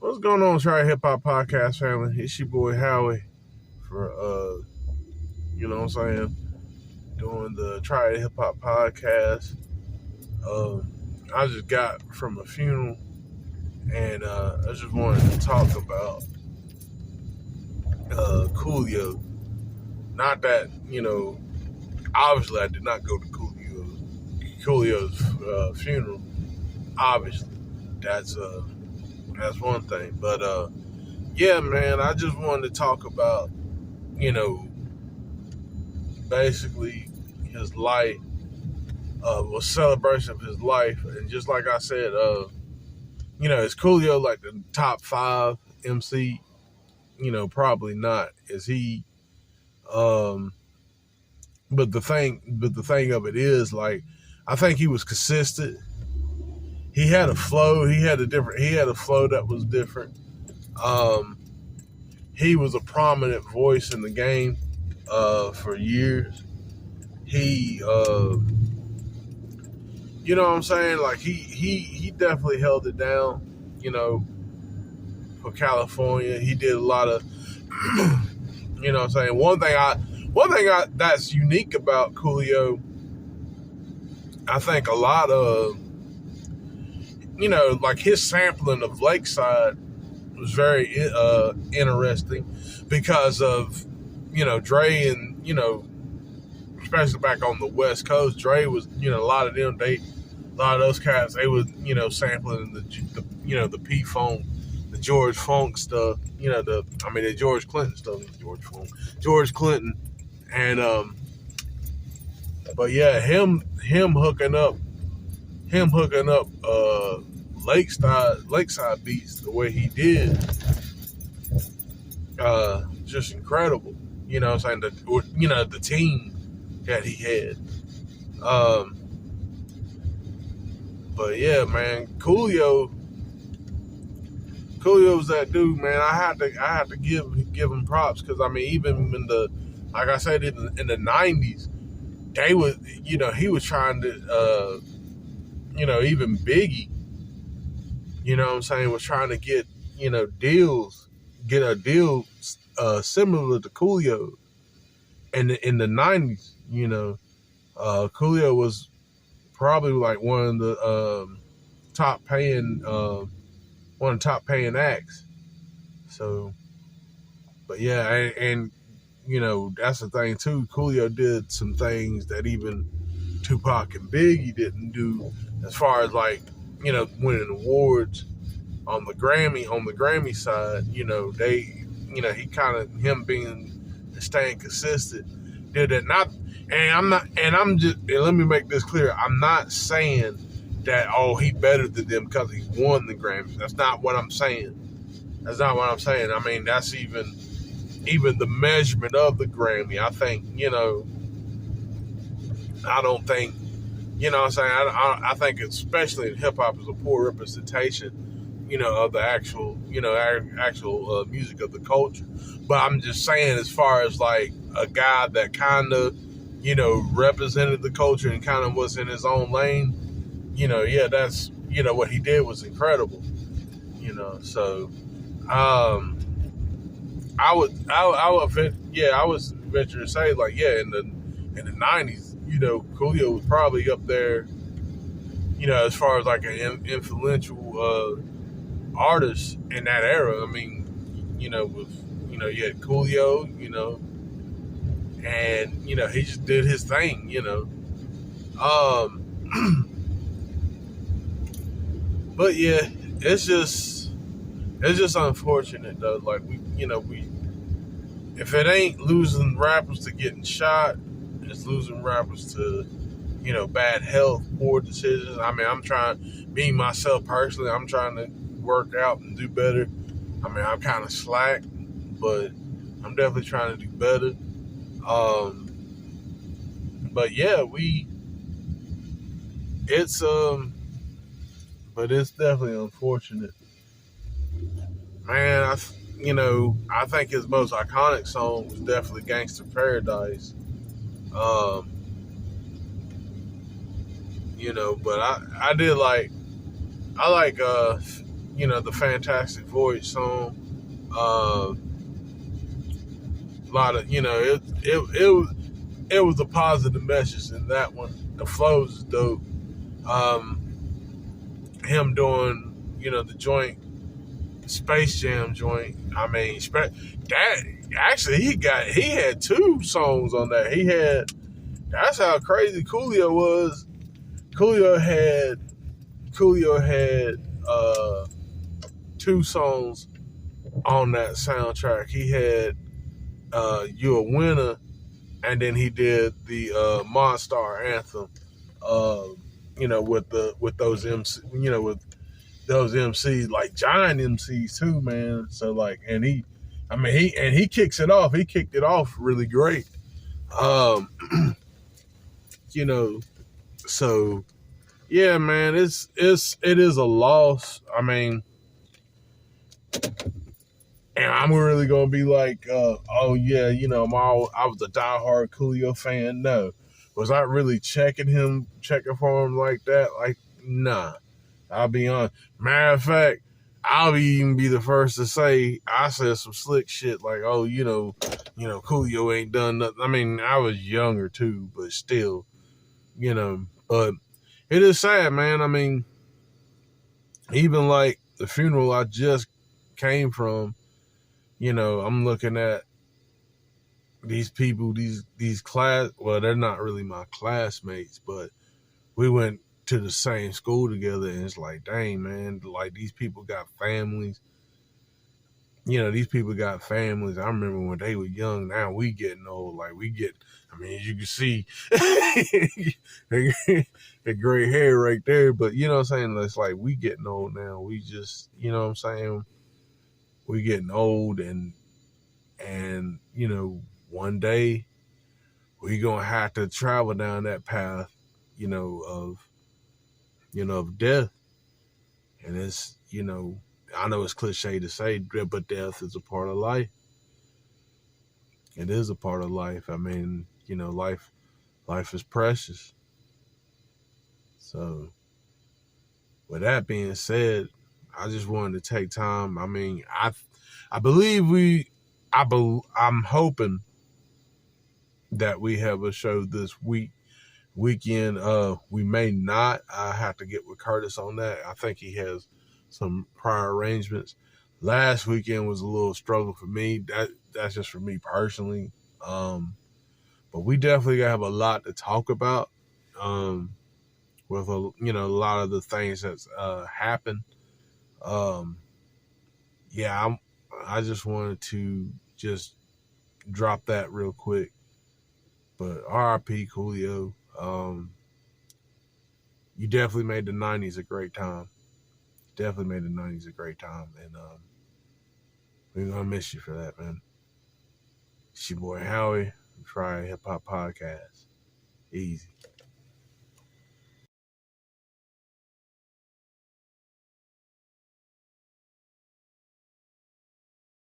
What's going on, Try Hip Hop Podcast family? It's your boy Howie for you know what I'm saying, doing the Try Hip Hop Podcast. I just got from a funeral and I just wanted to talk about Coolio. Not that, obviously I did not go to Coolio's funeral. Obviously. That's one thing. But yeah, man, I just wanted to talk about, you know, basically his life, was celebration of his life, and just like I said, is Coolio like the top 5 MC? Probably not. Is he? Um, but the thing of it is, like, I think he was consistent. He had a flow. He had a flow that was different. Um, he was a prominent voice in the game, for years. He, you know what I'm saying? Like he definitely held it down, for California. He did a lot of, you know what I'm saying? One thing that's unique about Coolio, I think a lot of, like his sampling of Lakeside was very interesting because of, Dre and, especially back on the West Coast, Dre was, a lot of those cats, they was, sampling the P-Funk, the George Funk stuff, the George Clinton stuff, George Funk, George Clinton, and but yeah, him hooking up, Lakeside beats the way he did, just incredible. You know what I'm saying? The team that he had. But yeah, man, Coolio was that dude, man. I had to give him props because even in like I said, in the '90s, they was, he was trying to, even Biggie, what I'm saying, was trying to get, get a deal similar to Coolio in the '90s. Coolio was probably like one of the top paying acts. So, but yeah, and that's the thing too. Coolio did some things that even Tupac and Biggie didn't do, as far as like, winning awards on the Grammy side. He kind of, him being, staying consistent, did that. Not, and let me make this clear. I'm not saying that, he better than them because he won the Grammy. That's not what I'm saying. That's even the measurement of the Grammy. I think, I don't think, what I'm saying, I think especially in hip hop is a poor representation, of the actual, actual music of the culture. But I'm just saying, as far as like a guy that kind of, represented the culture and kind of was in his own lane, yeah, that's, what he did was incredible, so, I was venture to say, like, yeah, in the '90s, Coolio was probably up there, as far as like an influential artist in that era. With, you had Coolio, and he just did his thing, um, but yeah, it's just unfortunate though. Like we if it ain't losing rappers to getting shot, it's losing rappers to, bad health, poor decisions. I'm trying, me myself personally, I'm trying to work out and do better. I'm kind of slack, but I'm definitely trying to do better. But yeah, but it's definitely unfortunate. Man, I think his most iconic song was definitely Gangsta Paradise. Um, but I like the Fantastic Voyage song. A lot of, it was a positive message in that one. The flows is dope. Um, him doing, the joint, Space Jam joint. I mean, that actually he had two songs on that. That's how crazy Coolio was. Coolio had two songs on that soundtrack. He had "You a Winner," and then he did the Monstar anthem. Uh, with those MC, with those MCs, like giant MCs too, man. So like, he kicks it off. He kicked it off really great. Um, you know, so yeah, man, it is a loss. I mean, and I'm really gonna be like, oh yeah, I was a diehard Coolio fan. No, was I really checking for him like that? Like, nah. I'll be honest. Matter of fact, I'll even be the first to say I said some slick shit like, oh, Coolio ain't done nothing. I mean, I was younger too, but still, But it is sad, man. I mean, even like the funeral I just came from, I'm looking at these people, these class. Well, they're not really my classmates, but we went to the same school together, and it's like, dang, man, like these people got families. These people got families. I remember when they were young. Now we getting old. Like I mean, as you can see, the gray hair right there. But you know what I'm saying? It's like we getting old now. We just, what I'm saying? We getting old, and one day we gonna have to travel down that path, of death. And it's, I know it's cliche to say, but death is a part of life. It is a part of life. I mean, life is precious. So, with that being said, I just wanted to take time. I mean, I believe I'm hoping that we have a show this weekend. We may not. I have to get with Curtis on that. I think he has some prior arrangements. Last weekend was a little struggle for me. That's just for me personally. But we definitely have a lot to talk about. With a lot of the things that's happened. Yeah, I just wanted to just drop that real quick. But R.I.P. Coolio. You definitely made the 90s a great time. Definitely made the 90s a great time. And we're going to miss you for that, man. It's your boy Howie. Try Hip Hop Podcast. Easy.